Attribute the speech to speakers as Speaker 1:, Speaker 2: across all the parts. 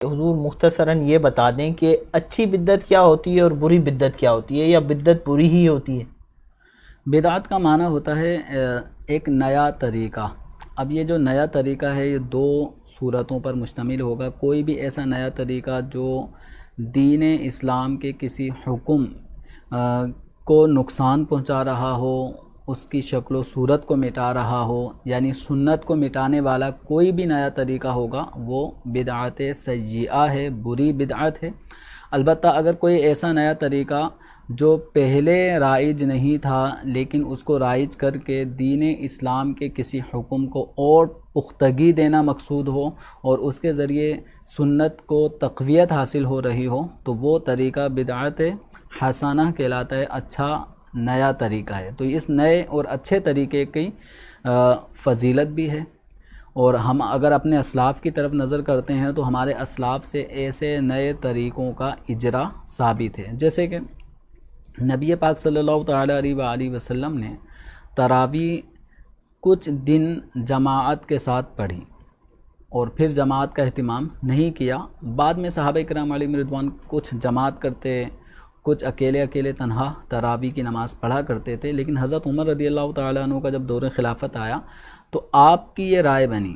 Speaker 1: حضور مختصراً یہ بتا دیں کہ اچھی بدعت کیا ہوتی ہے اور بری بدعت کیا ہوتی ہے، یا بدعت بری ہی ہوتی ہے؟
Speaker 2: بدعت کا معنی ہوتا ہے ایک نیا طریقہ۔ اب یہ جو نیا طریقہ ہے یہ دو صورتوں پر مشتمل ہوگا۔ کوئی بھی ایسا نیا طریقہ جو دین اسلام کے کسی حکم کو نقصان پہنچا رہا ہو، اس کی شکل و صورت کو مٹا رہا ہو، یعنی سنت کو مٹانے والا کوئی بھی نیا طریقہ ہوگا وہ بدعت سیئہ ہے، بری بدعت ہے۔ البتہ اگر کوئی ایسا نیا طریقہ جو پہلے رائج نہیں تھا لیکن اس کو رائج کر کے دین اسلام کے کسی حکم کو اور پختگی دینا مقصود ہو اور اس کے ذریعے سنت کو تقویت حاصل ہو رہی ہو، تو وہ طریقہ بدعت حسنہ کہلاتا ہے، اچھا نیا طریقہ ہے۔ تو اس نئے اور اچھے طریقے کی فضیلت بھی ہے۔ اور ہم اگر اپنے اسلاف کی طرف نظر کرتے ہیں تو ہمارے اسلاف سے ایسے نئے طریقوں کا اجرا ثابت ہے، جیسے کہ نبی پاک صلی اللہ تعالیٰ علیہ وآلہ وسلم نے تراویح کچھ دن جماعت کے ساتھ پڑھی اور پھر جماعت کا اہتمام نہیں کیا۔ بعد میں صحابہ کرام علیہم رضوان کچھ جماعت کرتے، کچھ اکیلے تنہا تراویح کی نماز پڑھا کرتے تھے، لیکن حضرت عمر رضی اللہ تعالیٰ عنہ کا جب دور خلافت آیا تو آپ کی یہ رائے بنی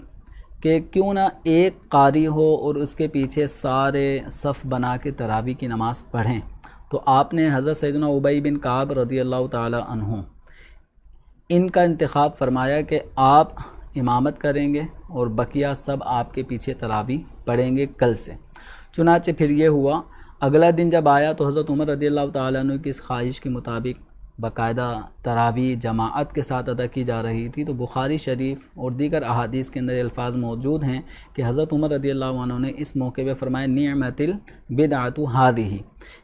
Speaker 2: کہ کیوں نہ ایک قاری ہو اور اس کے پیچھے سارے صف بنا کے تراویح کی نماز پڑھیں۔ تو آپ نے حضرت سیدنا ابی بن کعب رضی اللہ تعالیٰ عنہ ان کا انتخاب فرمایا کہ آپ امامت کریں گے اور بقیہ سب آپ کے پیچھے تراویح پڑھیں گے کل سے۔ چنانچہ پھر یہ ہوا، اگلا دن جب آیا تو حضرت عمر رضی اللہ تعالیٰ عنہ کی اس خواہش کے مطابق باقاعدہ تراویح جماعت کے ساتھ ادا کی جا رہی تھی۔ تو بخاری شریف اور دیگر احادیث کے اندر الفاظ موجود ہیں کہ حضرت عمر رضی اللہ عنہ نے اس موقع پہ فرمایا نعمت البدعۃ ھذہ،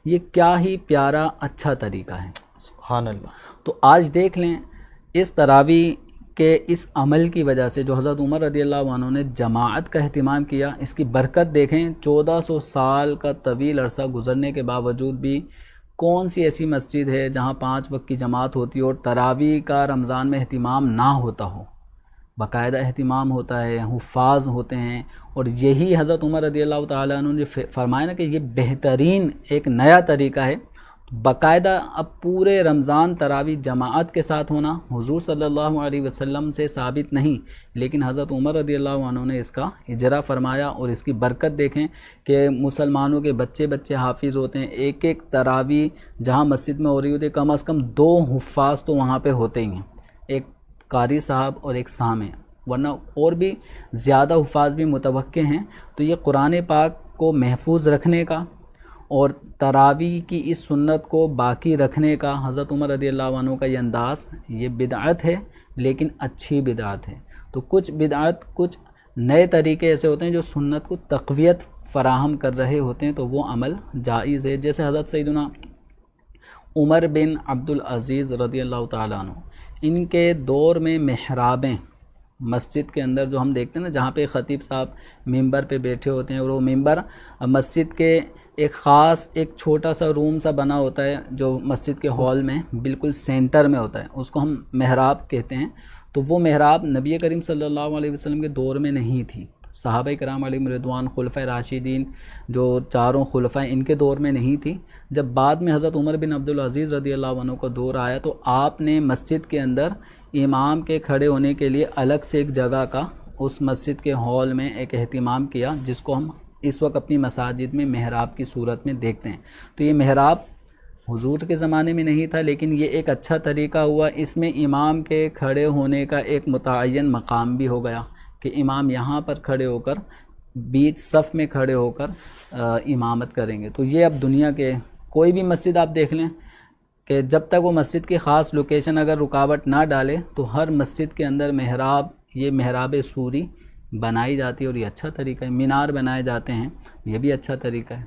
Speaker 2: یہ کیا ہی پیارا اچھا طریقہ ہے۔
Speaker 1: سبحان اللہ۔
Speaker 2: تو آج دیکھ لیں اس تراویح کے اس عمل کی وجہ سے جو حضرت عمر رضی اللہ عنہ نے جماعت کا اہتمام کیا، اس کی برکت دیکھیں۔ 1400 سال کا طویل عرصہ گزرنے کے باوجود بھی کون سی ایسی مسجد ہے جہاں 5 وقت کی جماعت ہوتی اور تراویح کا رمضان میں اہتمام نہ ہوتا ہو؟ باقاعدہ اہتمام ہوتا ہے، حفاظ ہوتے ہیں، اور یہی حضرت عمر رضی اللہ تعالیٰ عنہ نے فرمایا نا کہ یہ بہترین ایک نیا طریقہ ہے۔ باقاعدہ اب پورے رمضان تراویح جماعت کے ساتھ ہونا حضور صلی اللہ علیہ وسلم سے ثابت نہیں، لیکن حضرت عمر رضی اللہ عنہ نے اس کا اجرا فرمایا، اور اس کی برکت دیکھیں کہ مسلمانوں کے بچے حافظ ہوتے ہیں۔ ایک تراویح جہاں مسجد میں ہو رہی ہوتی ہے کم از کم 2 حفاظ تو وہاں پہ ہوتے ہی ہیں، ایک قاری صاحب اور ایک سامع، ورنہ اور بھی زیادہ حفاظ بھی متوقع ہیں۔ تو یہ قرآن پاک کو محفوظ رکھنے کا اور تراویح کی اس سنت کو باقی رکھنے کا حضرت عمر رضی اللہ عنہ کا یہ انداز، یہ بدعت ہے لیکن اچھی بدعت ہے۔ تو کچھ بدعت، کچھ نئے طریقے ایسے ہوتے ہیں جو سنت کو تقویت فراہم کر رہے ہوتے ہیں، تو وہ عمل جائز ہے۔ جیسے حضرت سیدنا عمر بن عبدالعزیز رضی اللہ تعالیٰ عنہ، ان کے دور میں محرابیں مسجد کے اندر جو ہم دیکھتے ہیں نا، جہاں پہ خطیب صاحب ممبر پہ بیٹھے ہوتے ہیں، اور وہ ممبر مسجد کے ایک خاص ایک چھوٹا سا روم سا بنا ہوتا ہے جو مسجد کے ہال میں بالکل سینٹر میں ہوتا ہے، اس کو ہم محراب کہتے ہیں۔ تو وہ محراب نبی کریم صلی اللہ علیہ وسلم کے دور میں نہیں تھی، صحابہ کرام علیہم رضوان، خلفۂ راشدین جو 4 خلفاء، ان کے دور میں نہیں تھی۔ جب بعد میں حضرت عمر بن عبدالعزیز رضی اللہ عنہ کا دور آیا تو آپ نے مسجد کے اندر امام کے کھڑے ہونے کے لیے الگ سے ایک جگہ کا اس مسجد کے ہال میں ایک اہتمام کیا، جس کو ہم اس وقت اپنی مساجد میں محراب کی صورت میں دیکھتے ہیں۔ تو یہ محراب حضور کے زمانے میں نہیں تھا، لیکن یہ ایک اچھا طریقہ ہوا، اس میں امام کے کھڑے ہونے کا ایک متعین مقام بھی ہو گیا کہ امام یہاں پر کھڑے ہو کر بیچ صف میں کھڑے ہو کر امامت کریں گے۔ تو یہ اب دنیا کے کوئی بھی مسجد آپ دیکھ لیں کہ جب تک وہ مسجد کی خاص لوکیشن اگر رکاوٹ نہ ڈالے تو ہر مسجد کے اندر محراب، یہ محراب سوری بنائی جاتی ہے، اور یہ اچھا طریقہ ہے۔ مینار بنائے جاتے ہیں، یہ بھی اچھا طریقہ ہے۔